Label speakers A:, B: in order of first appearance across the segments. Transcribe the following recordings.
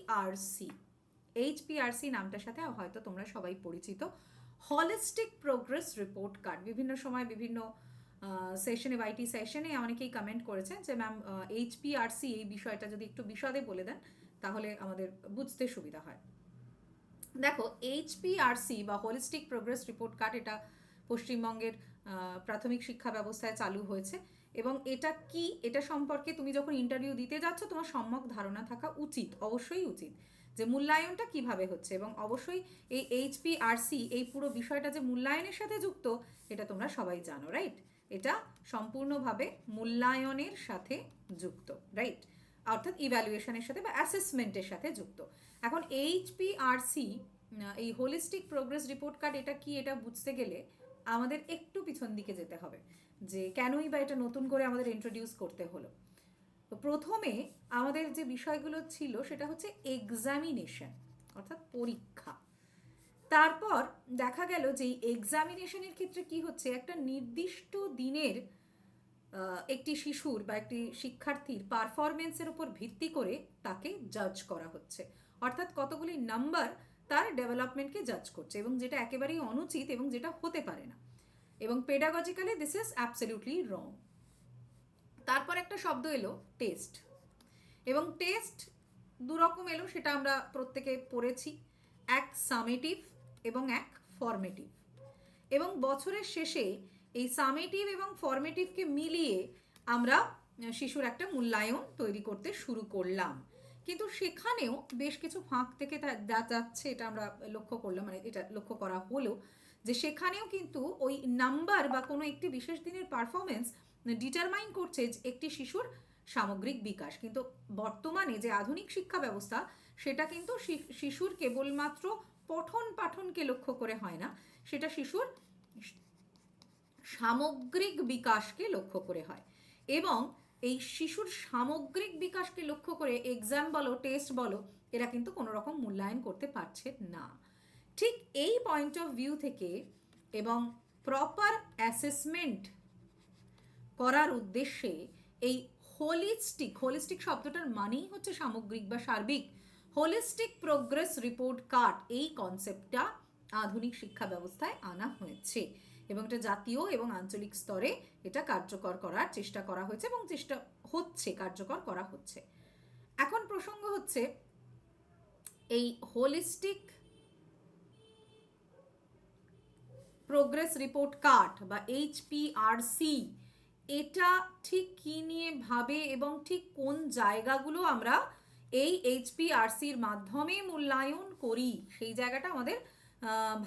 A: HPRC, HPRC নামটার সাথে হয়তো তোমরা সবাই পরিচিত। হলিস্টিক প্রোগ্রেস রিপোর্ট কার্ড, বিভিন্ন সময় বিভিন্ন সেশনে, ওয়াইটি সেশনে অনেকেই কমেন্ট করেছেন যে ম্যাম HPRC এই বিষয়টা যদি একটু বিশদে বলে দেন তাহলে আমাদের বুঝতে সুবিধা হয়। দেখো, HPRC বা হোলিস্টিক প্রোগ্রেস রিপোর্ট কার্ড, এটা পশ্চিমবঙ্গের প্রাথমিক শিক্ষা ব্যবস্থায় চালু হয়েছে। এবং এটা কি, এটা সম্পর্কে তুমি যখন ইন্টারভিউ দিতে যাচ্ছ তোমার সম্যক ধারণা থাকা উচিত, অবশ্যই উচিত, যে মূল্যায়নটা কিভাবে হচ্ছে। এবং অবশ্যই এই HPRC এই পুরো বিষয়টা যে মূল্যায়নের সাথে যুক্ত এটা তোমরা সবাই জানো, রাইট? এটা সম্পূর্ণভাবে মূল্যায়নের সাথে যুক্ত, রাইট? অর্থাৎ ইভ্যালুয়েশনের সাথে বা অ্যাসেসমেন্টের সাথে যুক্ত। এখন HPRC, এই হোলিস্টিক প্রোগ্রেস রিপোর্ট কার্ড, এটা কি, এটা বুঝতে গেলে আমাদের একটু পিছন দিকে যেতে হবে যে কেনই বা এটা নতুন করে আমাদের ইন্ট্রোডিউস করতে হলো। তো প্রথমে আমাদের যে বিষয়গুলো ছিল সেটা হচ্ছে এক্সামিনেশন, অর্থাৎ পরীক্ষা। তারপর দেখা গেল যে এই এক্সামিনেশনের ক্ষেত্রে কি হচ্ছে, একটা নির্দিষ্ট দিনের একটি শিশুর বা একটি শিক্ষার্থীর পারফরমেন্সের উপর ভিত্তি করে তাকে জাজ করা হচ্ছে, অর্থাৎ কতগুলি নাম্বার তার ডেভেলপমেন্টকে জাজ করছে, এবং যেটা একেবারেই অনুচিত এবং যেটা হতে পারে না, এবং পেডাগজিক্যালি দিস ইজ অ্যাবসলিউটলি রং। তারপর একটা শব্দ এলো টেস্ট, এবং টেস্ট দুরকম এলো, সেটা আমরা প্রত্যেকে পড়েছি, এক সামেটিভ এবং এক ফর্মেটিভ। এবং বছরের শেষে এই সামেটিভ এবং ফর্মেটিভকে মিলিয়ে আমরা শিশুর একটা মূল্যায়ন তৈরি করতে শুরু করলাম। কিন্তু সেখানেও বেশ কিছু ফাঁক থেকে যাচ্ছে, এটা আমরা লক্ষ্য করলাম, মানে এটা লক্ষ্য করা হলো যে সেখানেও কিন্তু ওই নাম্বার বা কোনো একটি বিশেষ দিনের পারফরমেন্স ডিটারমাইন করছে একটি শিশুর সামগ্রিক বিকাশ। কিন্তু বর্তমানে যে আধুনিক শিক্ষা ব্যবস্থা সেটা কিন্তু শিশুর কেবলমাত্র পঠন পাঠনকে লক্ষ্য করে হয় না, সেটা শিশুর সামগ্রিক বিকাশকে লক্ষ্য করে হয়। এবং এই শিশুর সামগ্রিক বিকাশকে লক্ষ্য করে এক্সাম বলো, টেস্ট বলো, এরা কিন্তু কোনো রকম মূল্যায়ন করতে পারছে না। ঠিক এই পয়েন্ট অফ ভিউ থেকে এবং প্রপার অ্যাসেসমেন্ট করার উদ্দেশ্যে এই হোলিস্টিক শব্দটার মানেই হচ্ছে সামগ্রিক বা সার্বিক, হোলিস্টিক প্রোগ্রেস রিপোর্ট কার্ড, এই কনসেপ্টটা আধুনিক শিক্ষা ব্যবস্থায় আনা হয়েছে, এবং এটা জাতীয় এবং আঞ্চলিক স্তরে এটা কার্যকর করার চেষ্টা করা হয়েছে, এবং চেষ্টা হচ্ছে, কার্যকর করা হচ্ছে। এখন প্রসঙ্গ হচ্ছে এই হোলিস্টিক প্রোগ্রেস রিপোর্ট কার্ড বা HPRC, এটা ঠিক কী নিয়ে ভাবে এবং ঠিক কোন জায়গাগুলো আমরা এই HPRCর মাধ্যমে মূল্যায়ন করি, সেই জায়গাটা আমাদের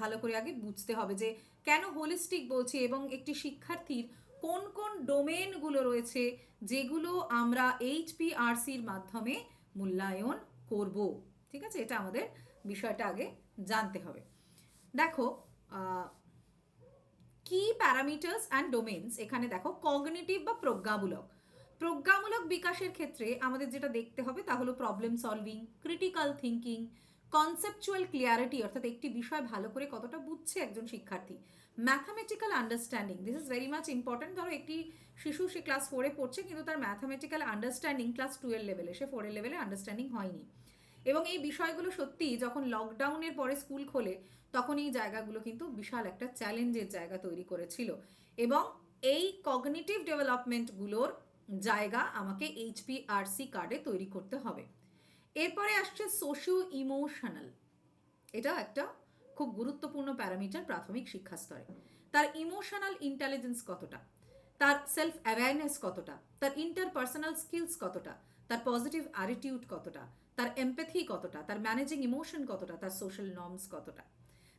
A: ভালো করে আগে বুঝতে হবে যে কেন হোলিস্টিক বলছি, এবং একটি শিক্ষার্থীর কোন কোন ডোমেনগুলো রয়েছে যেগুলো আমরা HPRCর মাধ্যমে মূল্যায়ন করব। ঠিক আছে, এটা আমাদের বিষয়টা আগে জানতে হবে। দেখো, কি প্যারামিটার্স অ্যান্ড ডোমেনস, এখানে দেখো কগনিটিভ বা প্রজ্ঞামূলক বিকাশের ক্ষেত্রে আমাদের যেটা দেখতে হবে তা হলো problem solving, critical thinking, conceptual clarity, অর্থাৎ একটি বিষয় ভালো করে কতটা বুঝছে একজন শিক্ষার্থী, mathematical understanding, this is very much important. ধরো একটি শিশু, সে ক্লাস 4-এ পড়ছে কিন্তু তার ম্যাথামেটিক্যাল আন্ডারস্ট্যান্ডিং ক্লাস 2-এর লেভেলে, সে 4-এর লেভেলে আন্ডারস্ট্যান্ডিং হয়নি। এবং এই বিষয়গুলো সত্যি যখন লকডাউনের পরে স্কুল খোলে তখন এই জায়গাগুলো কিন্তু বিশাল একটা চ্যালেঞ্জের জায়গা তৈরি করেছিল, এবং এই কগনিটিভ ডেভেলপমেন্টগুলোর জায়গা আমাকে HPRC কার্ডে তৈরি করতে হবে। এরপরে আসছে সোশিও ইমোশনাল, এটা একটা খুব গুরুত্বপূর্ণ প্যারামিটার প্রাথমিক শিক্ষা স্তরে। তার ইমোশনাল ইন্টেলিজেন্স কতটা, তার সেলফ অ্যাওয়ারনেস কতটা, তার ইন্টারপার্সোনাল স্কিলস কতটা, তার পজিটিভ অ্যাটিটিউড কতটা, তার এমপ্যাথি কতটা, তার ম্যানেজিং ইমোশন কতটা, তার সোশ্যাল নর্মস কতটা।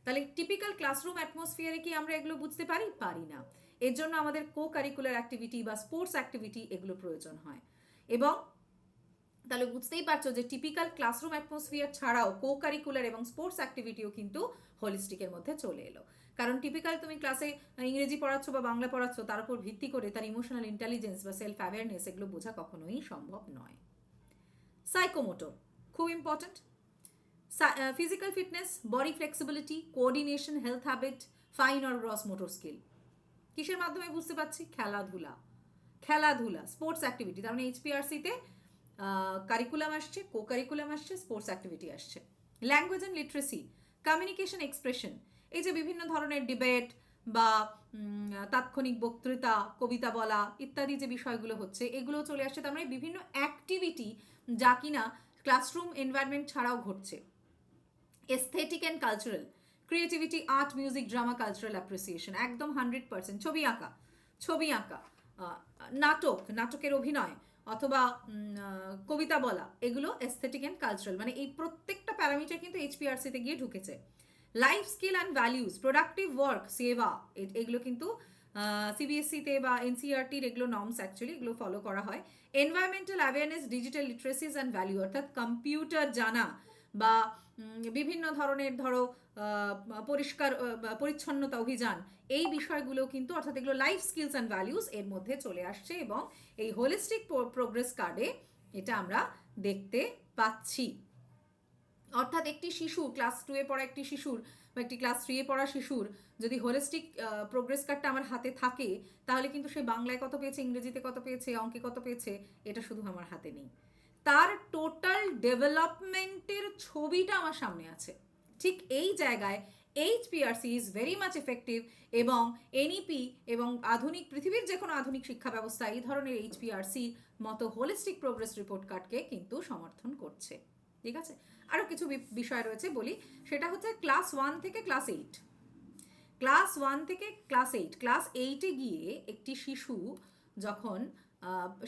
A: তাহলে টিপিক্যাল ক্লাসরুম অ্যাটমসফিয়ারে কি আমরা এগুলো বুঝতে পারি না। এর জন্য আমাদের কো কারিকুলার অ্যাক্টিভিটি বা স্পোর্টস অ্যাক্টিভিটি এগুলো প্রয়োজন হয়। এবং তাহলে বুঝতেই পারছো যে টিপিক্যাল ক্লাসরুম অ্যাটমসফিয়ার ছাড়াও কো কারিকুলার এবং স্পোর্টস অ্যাক্টিভিটিও কিন্তু হোলিস্টিকের মধ্যে চলে এলো। কারণ টিপিক্যাল তুমি ক্লাসে ইংরেজি পড়াচ্ছ বা বাংলা পড়াচ্ছ, তার উপর ভিত্তি করে তার ইমোশনাল ইন্টেলিজেন্স বা সেলফ অ্যাওয়ারনেস এগুলো বোঝা কখনোই সম্ভব নয়। সাইকোমোটর খুব important, physical fitness, body flexibility, coordination, health habit, fine or gross motor skill. কিসের মাধ্যমে বুঝতে পারছি? খেলাধুলা, স্পোর্টস অ্যাক্টিভিটি। তার মানে HPRC-তে কারিকুলাম আসছে, কো কারিকুলাম আসছে, স্পোর্টস অ্যাক্টিভিটি আসছে। Language and literacy, communication, expression, এই যে বিভিন্ন ধরনের ডিবেট বা তাৎক্ষণিক বক্তৃতা, কবিতা বলা ইত্যাদি যে বিষয়গুলো হচ্ছে, এগুলো চলে আসছে। তার মানে বিভিন্ন অ্যাক্টিভিটি যা কিনা ক্লাসরুম এনভায়রনমেন্ট ছাড়াও ঘটছে। Aesthetic and cultural, creativity, art, music, drama, cultural appreciation, একদম 100%। ছবি আঁকা, ছবি আঁকা, নাটক, নাটকের অভিনয়, অথবা কবিতা বলা, এগুলো এস্থেটিক অ্যান্ড কালচারাল। মানে এই প্রত্যেকটা প্যারামিটার কিন্তু এইচপিআরসিতে গিয়ে ঢুকেছে। Life skill and values, productive work, সেবা, এগুলো কিন্তু সিবিএসসিতে বা এনসিআরটির এগুলো নর্মস অ্যাকচুয়ালি, এগুলো ফলো করা হয়। Environmental awareness, digital literacies and value, অর্থাৎ কম্পিউটার জানা বা বিভিন্ন ধরনের ধরো পরিষ্কার পরিচ্ছন্নতা অভিযান, এই বিষয়গুলো কিন্তু, অর্থাৎ এগুলো লাইফ স্কিলস অ্যান্ড ভ্যালিউজ এর মধ্যে চলে আসছে। এবং এই হোলিস্টিক প্রোগ্রেস কার্ডে এটা আমরা দেখতে পাচ্ছি। অর্থাৎ একটি শিশু, ক্লাস 2-এ পড়া একটি শিশুর বা একটি ক্লাস 3-এ পড়া শিশুর যদি হোলিস্টিক প্রোগ্রেস কার্ডটা আমার হাতে থাকে, তাহলে কিন্তু সে বাংলায় কত পেয়েছে, ইংরেজিতে কত পেয়েছে, অঙ্কে কত পেয়েছে, এটা শুধু আমার হাতে নেই, তার টোটাল ডেভেলপমেন্টের ছবিটা আমার সামনে আছে। ঠিক এই জায়গায় এইচপিআরসি ইজ ভেরি মাচ এফেক্টিভ, এবং এনইপি এবং আধুনিক পৃথিবীর যে কোনো আধুনিক শিক্ষা ব্যবস্থা এই ধরনের এইচপিআরসি মতো হোলিস্টিক প্রোগ্রেস রিপোর্ট কার্ডকে কিন্তু সমর্থন করছে। ঠিক আছে, আরও কিছু বিষয় রয়েছে বলি। সেটা হচ্ছে ক্লাস 1 থেকে ক্লাস 8, ক্লাস 1 থেকে ক্লাস 8, ক্লাস 8-এ গিয়ে একটি শিশু যখন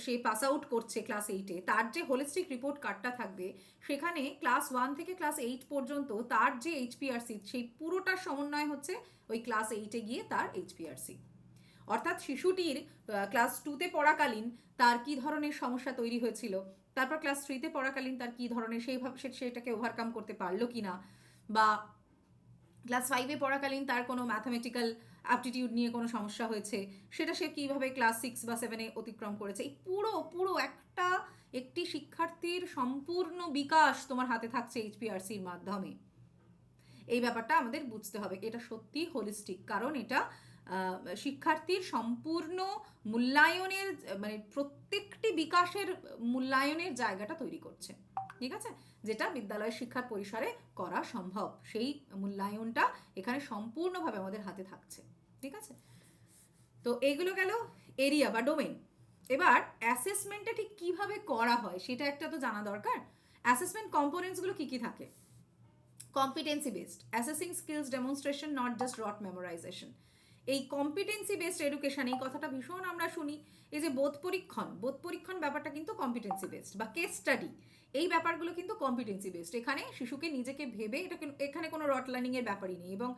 A: সে পাস আউট করছে ক্লাস 8-এ, তার যে হোলিস্টিক রিপোর্ট কার্ডটা থাকবে, সেখানে ক্লাস 1 থেকে ক্লাস 8 পর্যন্ত তার যে এইচপিআরসি, সেই পুরোটার সমন্বয় হচ্ছে ওই ক্লাস 8-এ গিয়ে তার এইচপিআরসি। অর্থাৎ শিশুটির ক্লাস 2-তে পড়াকালীন তার কি ধরনের সমস্যা তৈরি হয়েছিল, তারপর ক্লাস 3-তে পড়াকালীন তার কি ধরনের সেটাকে ওভারকাম করতে পারলো কিনা, বা ক্লাস 5-এ পড়াকালীন তার কোনো ম্যাথামেটিক্যাল অ্যাপটিটিউড নিয়ে কোনো সমস্যা হয়েছে, সেটা সে কীভাবে ক্লাস 6 বা 7-এ অতিক্রম করেছে। এই পুরো একটি শিক্ষার্থীর সম্পূর্ণ বিকাশ তোমার হাতে থাকছে এইচপিআরসির মাধ্যমে। এই ব্যাপারটা আমাদের বুঝতে হবে। এটা সত্যি হোলিস্টিক, কারণ এটা শিক্ষার্থীর সম্পূর্ণ মূল্যায়নের, মানে প্রত্যেকটি বিকাশের মূল্যায়নের জায়গাটা তৈরি করছে। ঠিক আছে, যেটা বিদ্যালয়ের শিক্ষার পরিসরে করা সম্ভব, সেই মূল্যায়নটা এখানে সম্পূর্ণভাবে আমাদের হাতে থাকছে। ঠিক আছে, তো এইগুলো গেল এরিয়া বা ডোমেন। এবার অ্যাসেসমেন্টটা ঠিক কীভাবে করা হয় সেটা একটা তো জানা দরকার। অ্যাসেসমেন্ট কম্পোনেন্টসগুলো কী কী থাকে? Competency based, assessing skills demonstration, not just rote memorisation. এই কম্পিটেন্সি বেসড এডুকেশন, এই কথাটা ভীষণ আমরা শুনি। এই যে বোধ পরীক্ষণ ব্যাপারটা কিন্তু কম্পিটেন্সি বেসড, বা কেস স্টাডি, এই ব্যাপারগুলো কিন্তু কম্পিটেন্সি বেসড। এখানে শিশুকে নিজেকে ভেবে, এখানে কোনো রট লার্নিংয়ের ব্যাপারই নেই। এবং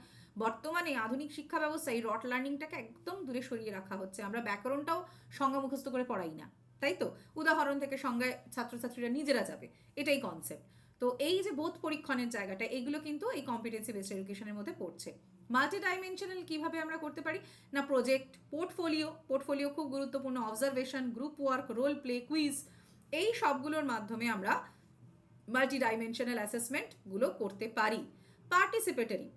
A: বর্তমানে আধুনিক শিক্ষা ব্যবস্থায় এই রট লার্নিংটাকে একদম দূরে সরিয়ে রাখা হচ্ছে। আমরা ব্যাকরণটাও সংজ্ঞা মুখস্থ করে পড়াই না, তাই তো? উদাহরণ থেকে সংজ্ঞায় ছাত্রছাত্রীরা নিজেরা যাবে, এটাই কনসেপ্ট। তো এই যে বোধ পরীক্ষণের জায়গাটা, এগুলো কিন্তু এই কম্পিটেন্সি বেসড এডুকেশনের মধ্যে পড়ছে। মাল্টি ডাইমেনশনাল কীভাবে আমরা করতে পারি না, প্রজেক্ট, পোর্টফোলিও খুব গুরুত্বপূর্ণ, observation, group work, role play, quiz, এই সবগুলোর মাধ্যমে আমরা মাল্টি ডাইমেনশনাল অ্যাসেসমেন্টগুলো করতে পারি। Participatory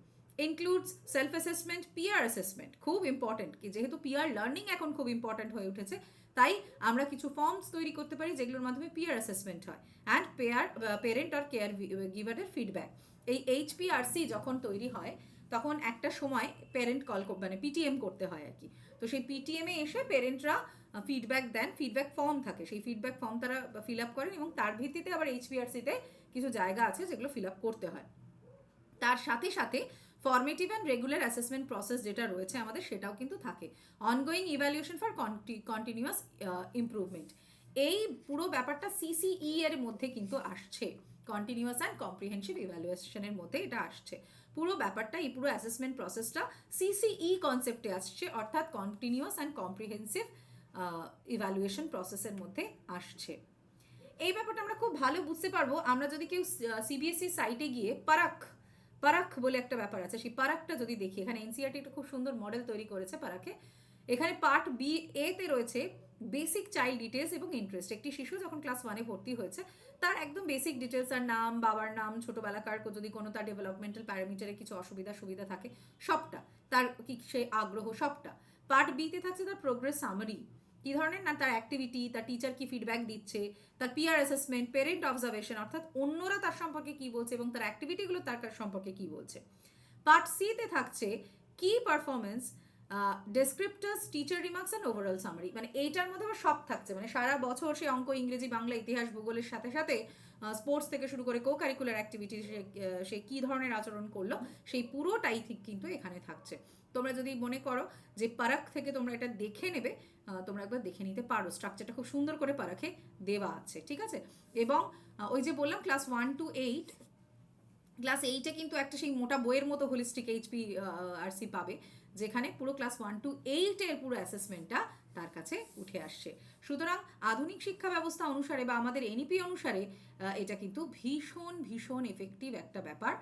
A: includes self assessment, peer assessment, খুব ইম্পর্টেন্ট, কি যেহেতু পিয়ার লার্নিং এখন খুব ইম্পর্টেন্ট হয়ে উঠেছে, তাই আমরা কিছু ফর্মস তৈরি করতে পারি যেগুলোর মাধ্যমে পিয়ার অ্যাসেসমেন্ট হয়। অ্যান্ড পেরেন্ট আর কেয়ার গিভারের ফিডব্যাক। এই এইচপিআরসি যখন তৈরি হয় তখন একটা সময় পেরেন্ট মানে পিটিএম করতে হয় আর কি। তো সেই পিটিএমে এসে পেরেন্টরা ফিডব্যাক দেন, ফিডব্যাক ফর্ম থাকে, সেই ফিডব্যাক ফর্ম তারা ফিল আপ করেন, এবং তার ভিত্তিতে আবার এইচপিআরসিতে কিছু জায়গা আছে যেগুলো ফিল আপ করতে হয়। তার সাথে সাথে formative and regular assessment process যেটা রয়েছে আমাদের, সেটাও কিন্তু থাকে। Ongoing evaluation for continuous improvement, এই পুরো ব্যাপারটা সিসিই এর মধ্যে কিন্তু আসছে, কন্টিনিউয়াস অ্যান্ড কম্প্রিহেনসিভ ইভ্যালুয়েশনের মধ্যে এটা আসছে। পুরো ব্যাপারটা, এই পুরো অ্যাসেসমেন্ট প্রসেসটা সিসিই কনসেপ্টে আসছে, অর্থাৎ কন্টিনিউয়াস অ্যান্ড কম্প্রিহেনসিভ ইভ্যালুয়েশন প্রসেসের মধ্যে আসছে। এই ব্যাপারটা আমরা খুব ভালো বুঝতে পারবো আমরা যদি কেউ সিবিএসই সাইটে গিয়ে পারাক বলে একটা ব্যাপার আছে, সেই পারাকটা যদি দেখি, এখানে এনসিআরটি একটা খুব সুন্দর মডেল তৈরি করেছে পারাকে। এখানে পার্ট বি এতে রয়েছে বেসিক চাইল্ড ডিটেলস এবং ইন্টারেস্ট। একটি শিশু যখন ক্লাস 1-এ ভর্তি হয়েছে, তার একদম বেসিক ডিটেলস, আর নাম, বাবার নাম, ছোটোবেলাকার যদি কোনো তার ডেভেলপমেন্টাল প্যারামিটারে কিছু সুবিধা থাকে, সবটা, তার কি সে আগ্রহ, সবটা। পার্ট বিতে থাকছে তার প্রোগ্রেস সামারি, কী ধরনের না, তার অ্যাক্টিভিটি, তার টিচার কি ফিডব্যাক দিচ্ছে, তার পিয়ার অ্যাসেসমেন্ট, পেরেন্ট অবজারভেশন, অর্থাৎ অন্যরা তার সম্পর্কে কী বলছে এবং তার অ্যাক্টিভিটিগুলো তার সম্পর্কে কী বলছে। পার্ট সিতে থাকছে কি performance, descriptors, teacher remarks and overall summary. মানে এইটার মধ্যে আবার সব থাকছে, মানে সারা বছর সে অঙ্ক, ইংরেজি, বাংলা, ইতিহাস, ভূগোলের সাথে সাথে স্পোর্টস থেকে শুরু করে কো কারিকুলার অ্যাক্টিভিটি সে কী ধরনের আচরণ করলো সেই পুরোটাই ঠিক কিন্তু এখানে থাকছে। তোমরা যদি মনে করো যে পারাক থেকে তোমরা এটা দেখে নেবে, তোমরা একবার দেখে নিতে পারো, স্ট্রাকচারটা খুব সুন্দর করে পারাকে দেওয়া আছে, ঠিক আছে। এবং ওই যে বললাম ক্লাস 1 to 8, ক্লাস 8-এ কিন্তু একটা সেই মোটা বইয়ের মতো হোলিস্টিক HPRC পাবে, যেখানে পুরো ক্লাস 1 to 8-এর পুরো অ্যাসেসমেন্টটা তার কাছে উঠে আসছে। সুতরাং আধুনিক শিক্ষা ব্যবস্থা অনুসারে বা আমাদের এনইপি অনুসারে এটা কিন্তু ভীষণ ভীষণ এফেক্টিভ একটা ব্যাপার,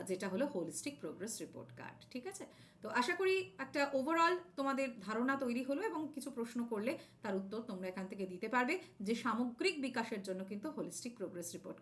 A: যেটা হলো হোলিস্টিক প্রোগ্রেস রিপোর্ট কার্ড, ঠিক আছে। তো আশা করি একটা ওভারঅল তোমাদের ধারণা তৈরি হলো এবং কিছু প্রশ্ন করলে তার উত্তর তোমরা এখান থেকে দিতে পারবে, যে সামগ্রিক বিকাশের জন্য কিন্তু হোলিস্টিক প্রোগ্রেস রিপোর্ট